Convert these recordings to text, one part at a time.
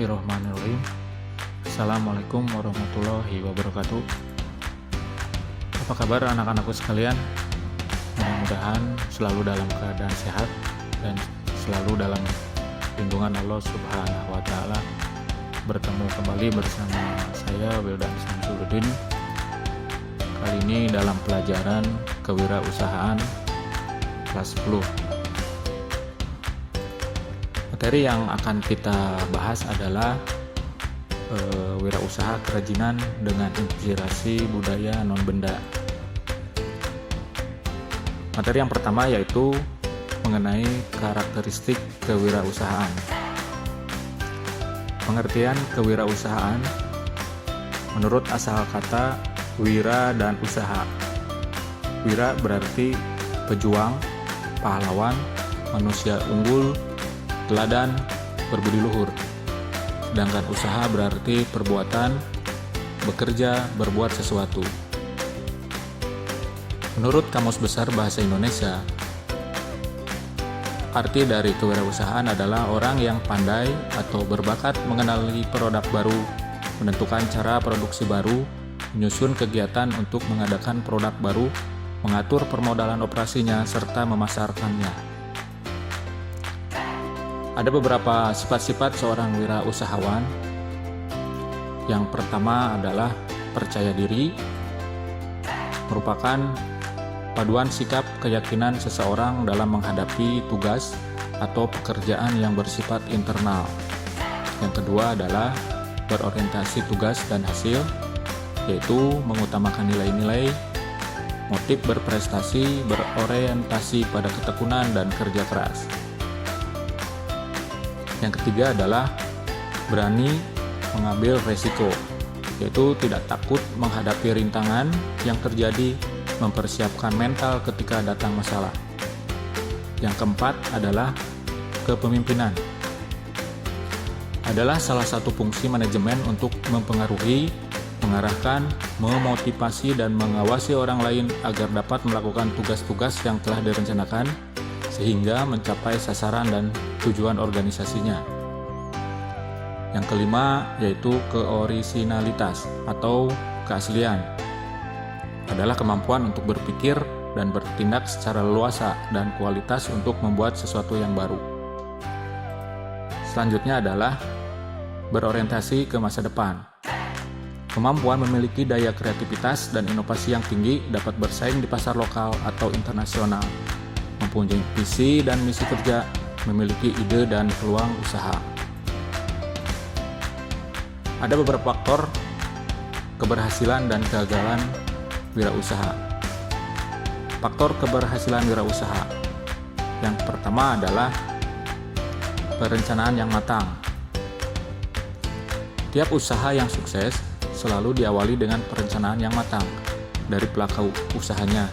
Bismillahirrahmanirrahim. Assalamualaikum warahmatullahi wabarakatuh. Apa kabar anak-anakku sekalian? Mudah-mudahan selalu dalam keadaan sehat dan selalu dalam lindungan Allah Subhanahu wa Ta'ala. Bertemu kembali bersama saya Wildan Samsuluddin. Kali ini dalam pelajaran kewirausahaan kelas 10. Materi yang akan kita bahas adalah wirausaha kerajinan dengan inspirasi budaya non-benda. Materi yang pertama yaitu mengenai karakteristik kewirausahaan. Pengertian kewirausahaan menurut asal kata wira dan usaha. Wira berarti pejuang, pahlawan, manusia unggul, teladan, berbudi luhur. Sedangkan usaha berarti perbuatan, bekerja, berbuat sesuatu. Menurut Kamus Besar Bahasa Indonesia, arti dari kewirausahaan adalah orang yang pandai atau berbakat mengenali produk baru, menentukan cara produksi baru, menyusun kegiatan untuk mengadakan produk baru, mengatur permodalan operasinya, serta memasarkannya. Ada beberapa sifat-sifat seorang wirausahawan. Yang pertama adalah percaya diri, merupakan paduan sikap keyakinan seseorang dalam menghadapi tugas atau pekerjaan yang bersifat internal. Yang kedua adalah berorientasi tugas dan hasil, yaitu mengutamakan nilai-nilai, motif berprestasi, berorientasi pada ketekunan dan kerja keras. Yang ketiga adalah berani mengambil resiko, yaitu tidak takut menghadapi rintangan yang terjadi, mempersiapkan mental ketika datang masalah. Yang keempat adalah kepemimpinan. Adalah salah satu fungsi manajemen untuk mempengaruhi, mengarahkan, memotivasi, dan mengawasi orang lain agar dapat melakukan tugas-tugas yang telah direncanakan sehingga mencapai sasaran dan tujuan organisasinya. Yang kelima yaitu keorisinalitas atau keaslian. Adalah kemampuan untuk berpikir dan bertindak secara leluasa dan kualitas untuk membuat sesuatu yang baru. Selanjutnya adalah berorientasi ke masa depan. Kemampuan memiliki daya kreativitas dan inovasi yang tinggi, dapat bersaing di pasar lokal atau internasional, mempunyai visi dan misi kerja, memiliki ide dan peluang usaha. Ada beberapa faktor keberhasilan dan kegagalan wirausaha. Faktor keberhasilan wirausaha. Yang pertama adalah perencanaan yang matang. Tiap usaha yang sukses selalu diawali dengan perencanaan yang matang dari pelaku usahanya.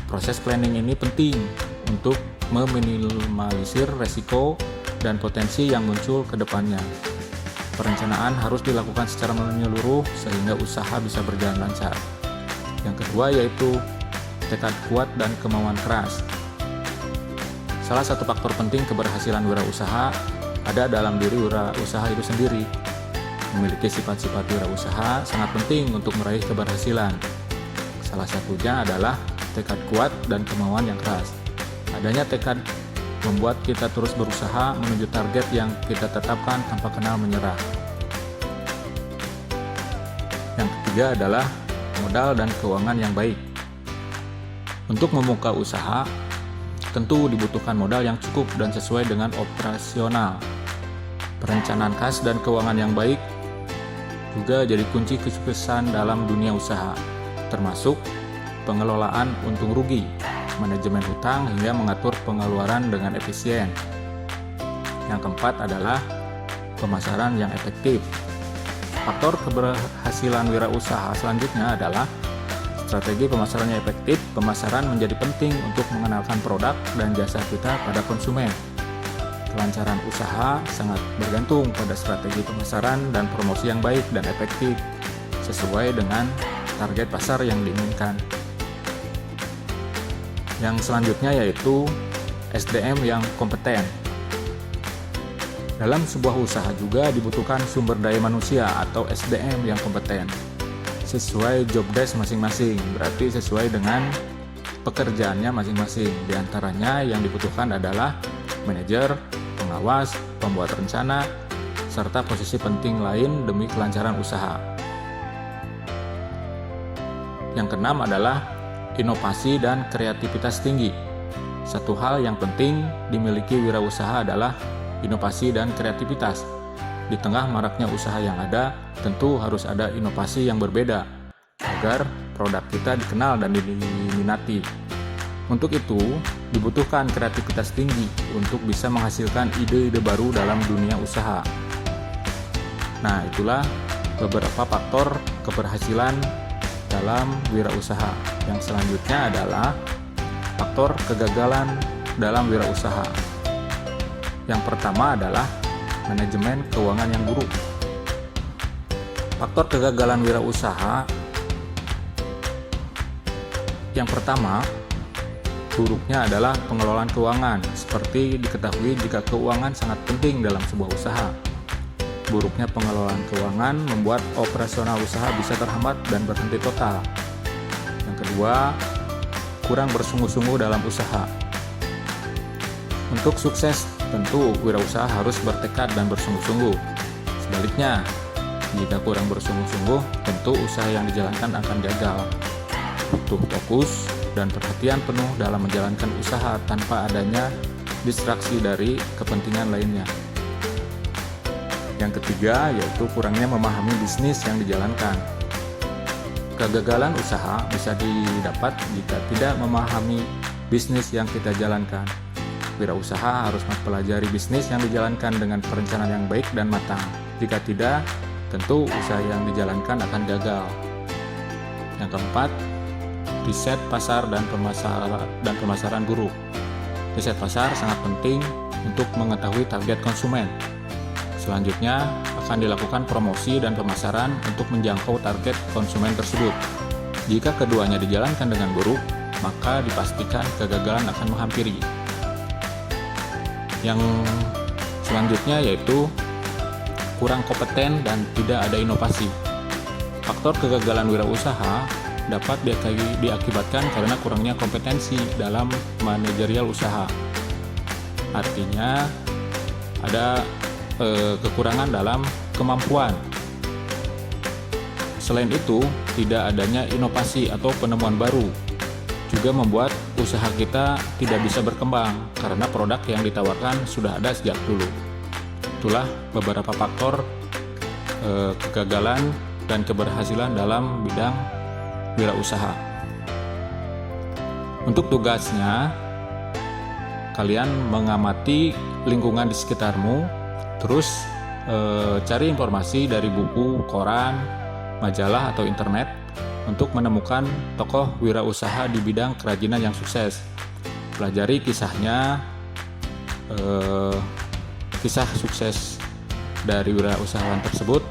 Proses planning ini penting untuk meminimalisir resiko dan potensi yang muncul ke depannya. Perencanaan harus dilakukan secara menyeluruh sehingga usaha bisa berjalan lancar. Yang kedua yaitu tekad kuat dan kemauan keras. Salah satu faktor penting keberhasilan wirausaha ada dalam diri wirausaha itu sendiri. Memiliki sifat-sifat wirausaha sangat penting untuk meraih keberhasilan. Salah satunya adalah tekad kuat dan kemauan yang keras. Adanya tekad membuat kita terus berusaha menuju target yang kita tetapkan tanpa kenal menyerah. Yang ketiga adalah modal dan keuangan yang baik. Untuk membuka usaha, tentu dibutuhkan modal yang cukup dan sesuai dengan operasional. Perencanaan kas dan keuangan yang baik juga jadi kunci kesuksesan dalam dunia usaha, termasuk pengelolaan untung rugi, manajemen hutang, hingga mengatur pengeluaran dengan efisien. Yang keempat adalah pemasaran yang efektif. Faktor keberhasilan wirausaha selanjutnya adalah strategi pemasaran yang efektif. Pemasaran menjadi penting untuk mengenalkan produk dan jasa kita pada konsumen. Kelancaran usaha sangat bergantung pada strategi pemasaran dan promosi yang baik dan efektif sesuai dengan target pasar yang diinginkan. Yang selanjutnya yaitu SDM yang kompeten. Dalam sebuah usaha juga dibutuhkan sumber daya manusia atau SDM yang kompeten sesuai job desk masing-masing, berarti sesuai dengan pekerjaannya masing-masing. Di antaranya yang dibutuhkan adalah manajer, pengawas, pembuat rencana, serta posisi penting lain demi kelancaran usaha. Yang keenam adalah inovasi dan kreativitas tinggi. Satu hal yang penting dimiliki wirausaha adalah inovasi dan kreativitas. Di tengah maraknya usaha yang ada, tentu harus ada inovasi yang berbeda agar produk kita dikenal dan diminati. Untuk itu, dibutuhkan kreativitas tinggi untuk bisa menghasilkan ide-ide baru dalam dunia usaha. Nah, itulah beberapa faktor keberhasilan dalam wirausaha. Yang selanjutnya adalah faktor kegagalan dalam wirausaha. Yang pertama adalah manajemen keuangan yang buruk. Faktor kegagalan wirausaha yang pertama, buruknya adalah pengelolaan keuangan. Seperti diketahui jika keuangan sangat penting dalam sebuah usaha. Buruknya pengelolaan keuangan membuat operasional usaha bisa terhambat dan berhenti total. Yang kedua, kurang bersungguh-sungguh dalam usaha. Untuk sukses, tentu wirausaha harus bertekad dan bersungguh-sungguh. Sebaliknya, jika kurang bersungguh-sungguh, tentu usaha yang dijalankan akan gagal. Butuh fokus dan perhatian penuh dalam menjalankan usaha tanpa adanya distraksi dari kepentingan lainnya. Yang ketiga, yaitu kurangnya memahami bisnis yang dijalankan. Kegagalan usaha bisa didapat jika tidak memahami bisnis yang kita jalankan. Wirausaha harus mempelajari bisnis yang dijalankan dengan perencanaan yang baik dan matang. Jika tidak, tentu usaha yang dijalankan akan gagal. Yang keempat, riset pasar dan pemasaran buruk. Riset pasar sangat penting untuk mengetahui target konsumen. Selanjutnya, akan dilakukan promosi dan pemasaran untuk menjangkau target konsumen tersebut. Jika keduanya dijalankan dengan buruk, maka dipastikan kegagalan akan menghampiri. Yang selanjutnya yaitu kurang kompeten dan tidak ada inovasi. Faktor kegagalan wirausaha dapat diakibatkan karena kurangnya kompetensi dalam manajerial usaha. Artinya ada kekurangan dalam kemampuan. Selain itu, tidak adanya inovasi atau penemuan baru juga membuat usaha kita tidak bisa berkembang karena produk yang ditawarkan sudah ada sejak dulu. Itulah beberapa faktor kegagalan dan keberhasilan dalam bidang wirausaha. Untuk tugasnya, kalian mengamati lingkungan di sekitarmu, terus cari informasi dari buku, koran, majalah, atau internet untuk menemukan tokoh wirausaha di bidang kerajinan yang sukses. Pelajari kisahnya, kisah sukses dari wirausahawan tersebut.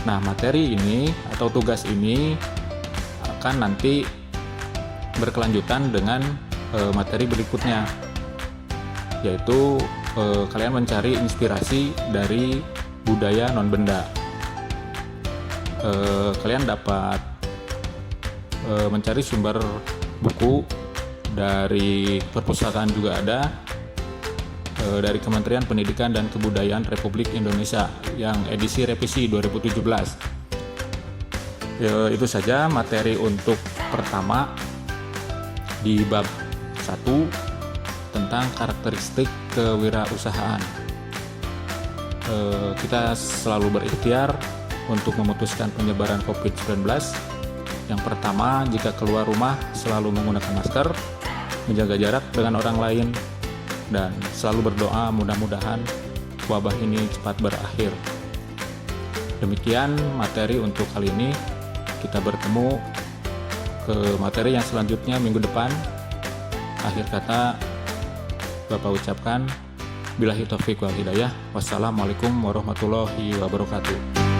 Nah, materi ini atau tugas ini akan nanti berkelanjutan dengan materi berikutnya, yaitu kalian mencari inspirasi dari budaya non-benda. Kalian dapat mencari sumber buku dari perpustakaan juga ada, dari Kementerian Pendidikan dan Kebudayaan Republik Indonesia yang edisi revisi 2017. Itu saja materi untuk pertama di bab 1 tentang karakteristik kewirausahaan. Kita selalu berikhtiar untuk memutuskan penyebaran COVID-19. Yang pertama, jika keluar rumah selalu menggunakan masker, menjaga jarak dengan orang lain, dan selalu berdoa mudah-mudahan wabah ini cepat berakhir. Demikian materi untuk kali ini. Kita bertemu ke materi yang selanjutnya minggu depan. Akhir kata, Bapak ucapkan billahi taufiq wal hidayah. Wassalamualaikum warahmatullahi wabarakatuh.